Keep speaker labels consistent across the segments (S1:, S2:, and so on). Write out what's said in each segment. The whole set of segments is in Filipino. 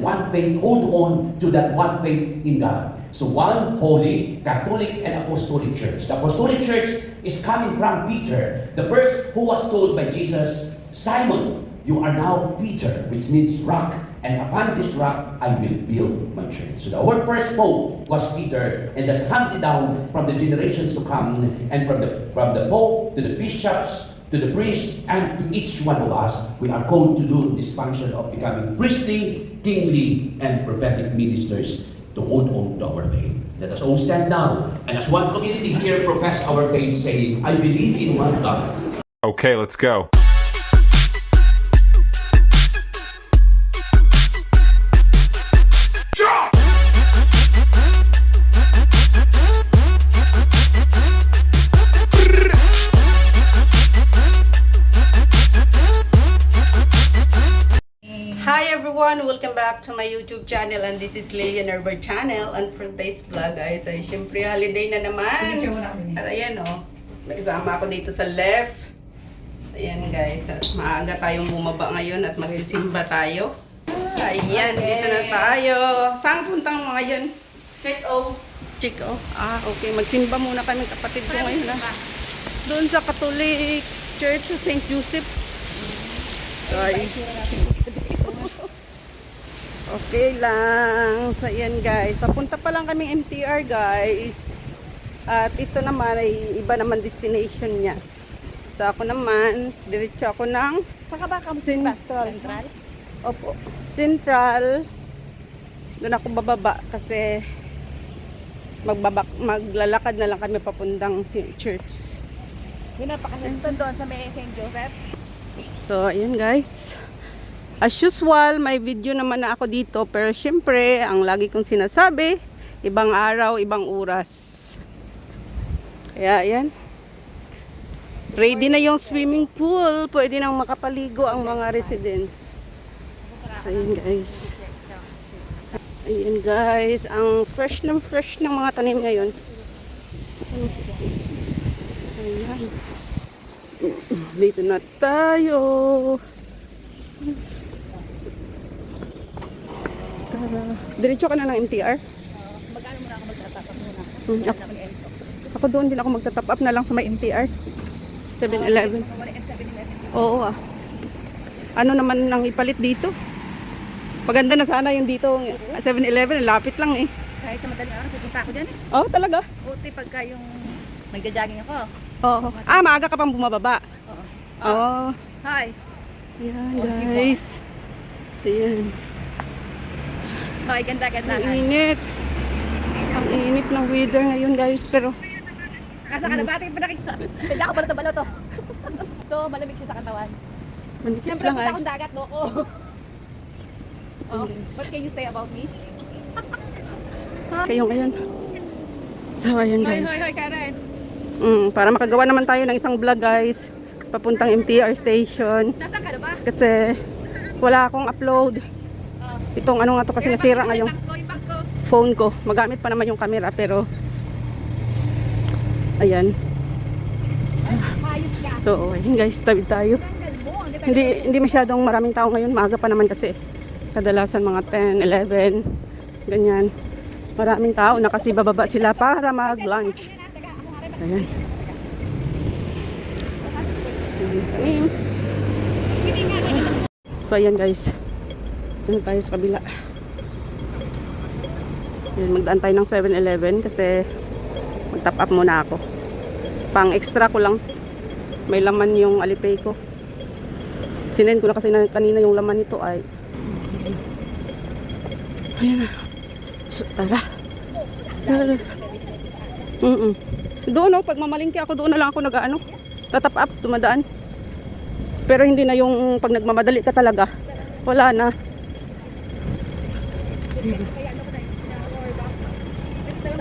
S1: one faith, hold on to that one faith in God. So one holy, Catholic, and Apostolic Church. The Apostolic Church is coming from Peter, the first who was told by Jesus, Simon, you are now Peter, which means rock, and upon this rock I will build my church. So our first pope was Peter, and that's handed down from the generations to come, and from the pope to the bishops, to the priests, and to each one of us, we are called to do this function of becoming priestly, kingly, and prophetic ministers to hold on to our faith. Let us all stand now, and as one community here profess our faith, saying, I believe in one God.
S2: Okay, let's go.
S3: Hi everyone! Welcome back to my YouTube channel, and this is Lilian Herbert channel. And for today's vlog guys ay syempre holiday na naman. At ayan nagsama ako dito sa left. So, ayan guys, at maaga tayong bumaba ngayon at magsisimba tayo. Ayan, dito na tayo. Saan puntang mga yan? Check-o. Check-o? Okay. Magsimba muna kami kapatid ko ngayon doon sa Catholic Church of St. Joseph. Sorry. Okay lang. So, yan guys. Papunta pa lang kaming MTR guys. At ito naman ay iba naman destination niya. So, ako naman, diretso ako ng Central. Opo. Central. Doon ako bababa kasi maglalakad na lang kami papuntang church.
S4: Yun na, pakasentun doon sa may St. Joseph.
S3: So, ayan guys. As usual, may video naman na ako dito. Pero syempre, ang lagi kong sinasabi, ibang araw, ibang oras. Kaya, ayan. Ready na yung swimming pool. Pwede nang makapaligo ang mga residents. So, ayan guys. Ayan guys. Ang fresh ng mga tanim ngayon. Ayan. Dito na tayo. Diretso ka na ng MTR?
S4: Magkano muna ako magtatap up muna?
S3: Ako doon din ako magtatap up na lang sa may MTR. 7-Eleven. Oo Ano naman nang ipalit dito? Maganda na sana yung dito 7-Eleven. Lapit lang eh.
S4: Kahit sa madaling araw, pupunta ako dyan eh.
S3: Talaga?
S4: Buti pagka yung nagja-jogging ako.
S3: Oo. Maaga ka pang bumababa. Oo.
S4: Hi!
S3: Yan guys. So yan.
S4: Hi, ganda-ganda.
S3: Ang init. Ang init ng weather ngayon guys. Pero
S4: Nasa ka na ba? Pa nakikita. Hindi ako balot na balot to. Ito, malamig siya sa katawan.
S3: manipis
S4: Siyempre,
S3: lang
S4: punta
S3: ay.
S4: akong dagat, loko. What can you say about me?
S3: Kayo ngayon. So ayan guys.
S4: Hoy, Karen.
S3: Para makagawa naman tayo ng isang vlog guys. Papuntang MTR station.
S4: Nasaan ka na ba?
S3: Kasi wala akong upload. Itong ano nga to kasi nasira nga yung phone ko. Magamit pa naman yung camera pero ayan. So ayun guys, tawid tayo. Hindi masyadong maraming tao ngayon. Maaga pa naman kasi. Kadalasan mga 10, 11 ganyan. Maraming tao na kasi bababa sila para mag-lunch. Ayan. So ayan guys. Dito tayo sa kabila. Ayan, magdaan tayo ng 7-Eleven kasi mag-top up muna ako. Pang extra ko lang. May laman yung Alipay ko. Sinend ko na kasi kanina yung laman nito ay. Ayan na. Tara. Doon pag mamalingki ako, doon na lang ako nag-ano. Tatap up, dumadaan. Pero hindi na yung pag nagmamadali ka talaga. Wala na.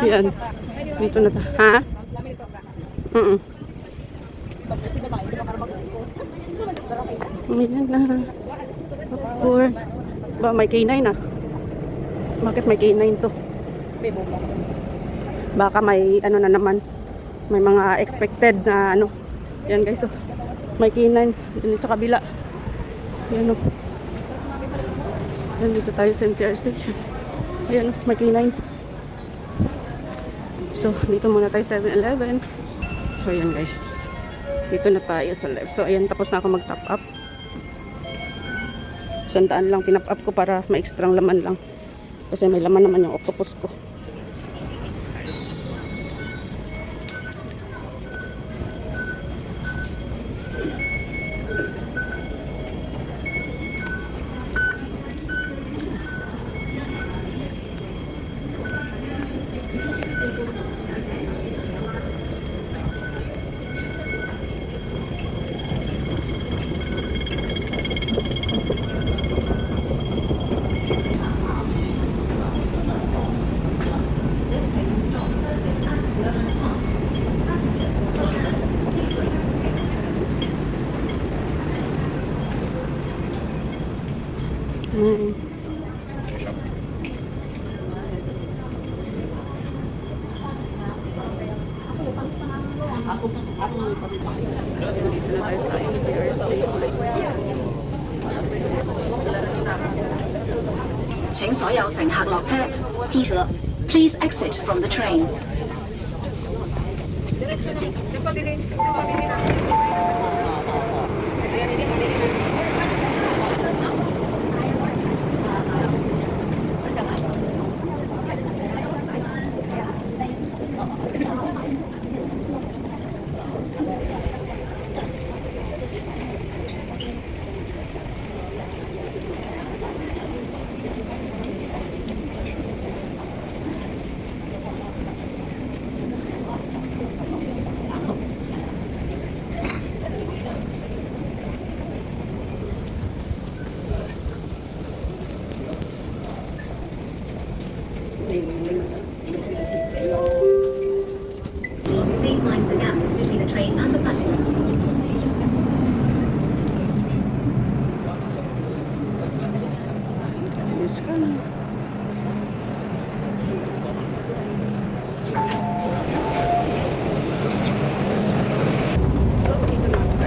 S3: Yan. Dito na ta. Ha? Ayan na. Or, ba may K9 ah. Bakit may K9 to? Baka may ano na naman. May mga expected na ano. Yan guys. May K9 dito sa kabila. Yan o. Ayan, dito tayo sa MTR station. Ayan, may K9. So, dito muna tayo 7-Eleven. So, ayan guys. Dito na tayo sa left. So, ayan, tapos na ako mag-top up. 100 lang tinap up ko para ma-extra laman lang. Kasi may laman naman yung octopus ko.
S2: Please exit from the train. Please mind the gap between the train and the platform.
S3: Yes, ka.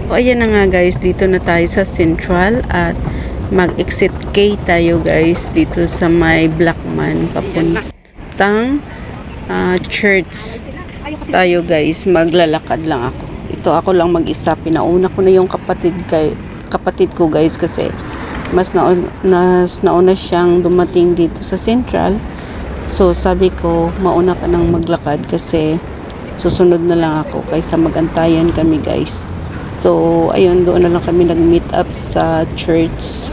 S5: O ayan na nga guys, dito na tayo sa Central at mag-exit K tayo guys dito sa may Blackman papuntang church tayo guys. Maglalakad lang ako. Ito ako lang mag-isa. Pinauna ko na yung kapatid ko guys kasi mas nauna siyang dumating dito sa Central. So sabi ko mauna ka nang maglakad kasi susunod na lang ako kaysa magantayan kami guys. So, ayun, doon na lang kami nag-meet up sa church.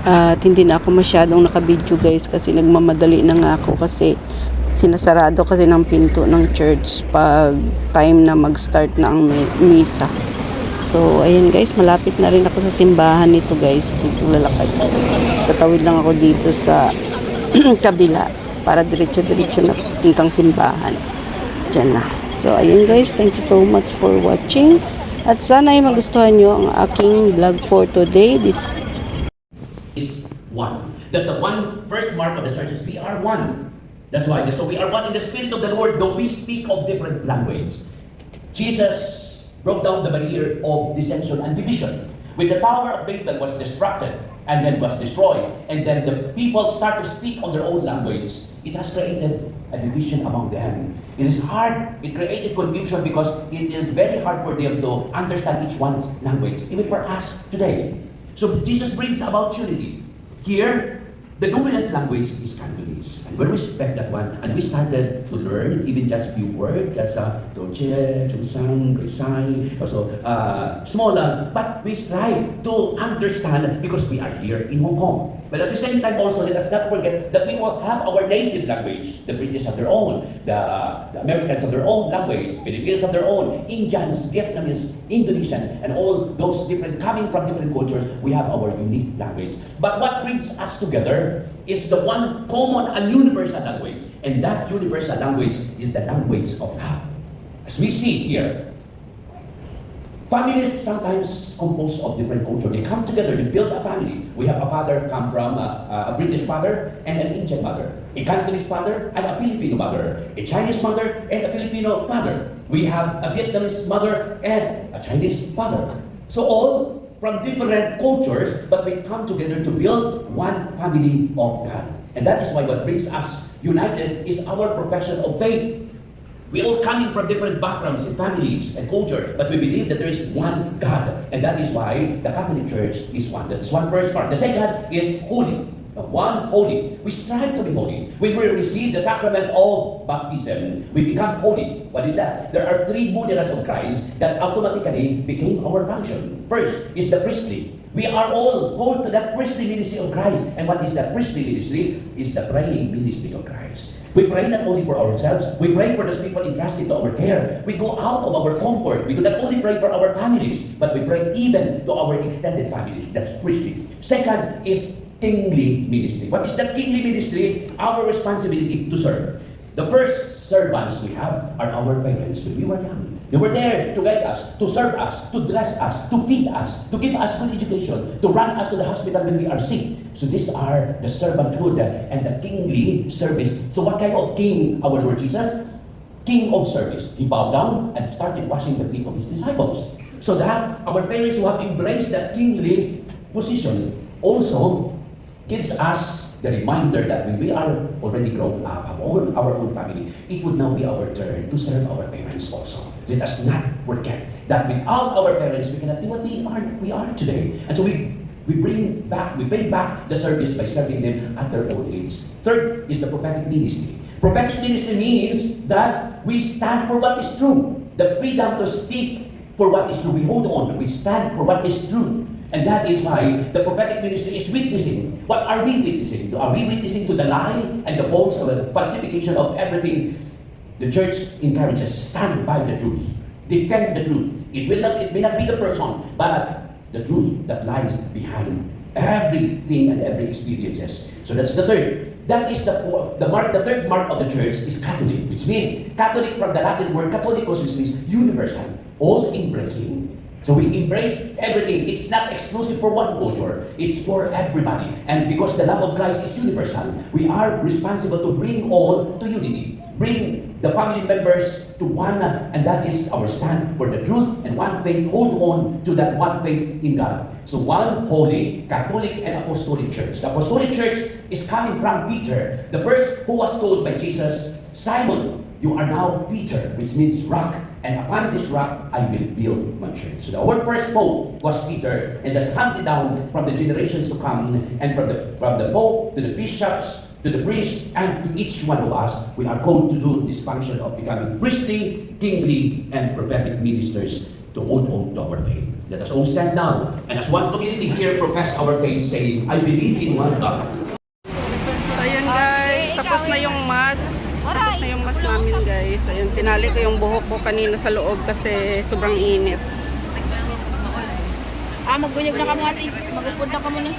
S5: At hindi na ako masyadong nakabidyo guys kasi nagmamadali na nga ako kasi sinasarado kasi ng pinto ng church pag time na mag-start na ang misa. So, ayun guys, malapit na rin ako sa simbahan nito guys. Lalakad. Tatawid lang ako dito sa kabila para diretso-diretso na puntang simbahan. Diyan na. So, ayun guys, thank you so much for watching. At sana ay magustuhan nyo ang aking vlog for today. This
S1: is one. That the one first mark of the church is we are one. That's why. So we are one in the spirit of the Lord, though we speak of different language. Jesus broke down the barrier of dissension and division. When the Tower of Babel was destructed and then was destroyed, and then the people start to speak of their own language, it has created a division among them. It is hard. It created confusion because it is very hard for them to understand each one's language, even for us today. So Jesus brings about unity. Here, the dominant language is Cantonese. And we respect that one. And we started to learn even just few words, just Doche, Chusang, Gaisai, also small, but we strive to understand because we are here in Hong Kong. But at the same time also, let us not forget that we will have our native language. The British have their own, the Americans have their own language, Filipinos have their own, Indians, Vietnamese, Indonesians, and all those different, coming from different cultures, we have our unique language. But what brings us together is the one common and universal language. And that universal language is the language of love. As we see here, families sometimes composed of different cultures. They come together to build a family. We have a father come from a British father and an Indian mother, a Cantonese father and a Filipino mother, a Chinese mother and a Filipino father. We have a Vietnamese mother and a Chinese father. So all from different cultures, but we come together to build one family of God. And that is why what brings us united is our profession of faith. We all coming from different backgrounds and families and culture, but we believe that there is one God. And that is why the Catholic Church is one. That is one first part. The second is holy. One, holy. We strive to be holy. When we receive the sacrament of baptism, we become holy. What is that? There are three mudras of Christ that automatically became our function. First is the priestly. We are all called to that priestly ministry of Christ. And what is that priestly ministry? Is the praying ministry of Christ. We pray not only for ourselves, we pray for those people entrusted to our care. We go out of our comfort. We do not only pray for our families, but we pray even to our extended families. That's priestly. Second is kingly ministry. What is that kingly ministry? Our responsibility to serve. The first servants we have are our parents when we were young. They were there to guide us, to serve us, to dress us, to feed us, to give us good education, to run us to the hospital when we are sick. So these are the servanthood and the kingly service. So what kind of king our Lord Jesus? King of service. He bowed down and started washing the feet of his disciples. So that our parents who have embraced that kingly position also gives us the reminder that when we are already grown up, have our own family, it would now be our turn to serve our parents also. Let us not forget that without our parents, we cannot be what we are today. And so we pay back the service by serving them at their old age. Third is the prophetic ministry. Prophetic ministry means that we stand for what is true. The freedom to speak for what is true. We hold on. We stand for what is true. And that is why the prophetic ministry is witnessing. What are we witnessing? Are we witnessing to the lie and the false or the falsification of everything? The church encourages, stand by the truth. Defend the truth. It may not be the person, but the truth that lies behind everything and every experiences. So that's the third. That is the mark. The third mark of the church is Catholic, which means Catholic from the Latin word Catholicos, which means universal, all-embracing. So we embrace everything. It's not exclusive for one culture. It's for everybody. And because the love of Christ is universal, we are responsible to bring all to unity. Bring the family members to one, and that is our stand for the truth and one faith. Hold on to that one faith in God. So one holy, Catholic, and Apostolic Church. The Apostolic Church is coming from Peter, the first who was told by Jesus, Simon, you are now Peter, which means rock. And upon this rock, I will build my church. So our first pope was Peter, and that's handed down from the generations to come, and from the pope to the bishops, to the priests, and to each one of us, we are called to do this function of becoming priestly, kingly, and prophetic ministers to hold on to our faith. Let us all stand now, and as one community here profess our faith, saying, I believe in one God.
S3: So ayun guys, tapos na yung math. Tapos na yung mas namin guys. Ayun, tinali ko yung buhok ko kanina sa loob kasi sobrang init.
S4: Magbunyag na kami ate. Magupod na kamo ni.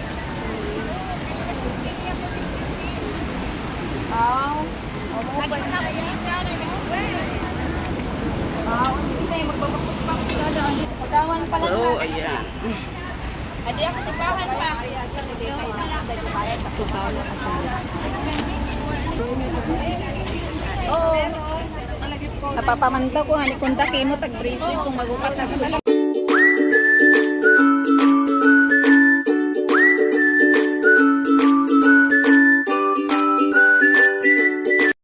S3: So, ayan.
S4: Adi ako sa bahan pa. Napapamanta ko, hani kung taki mo tag-bracelet kung magupat na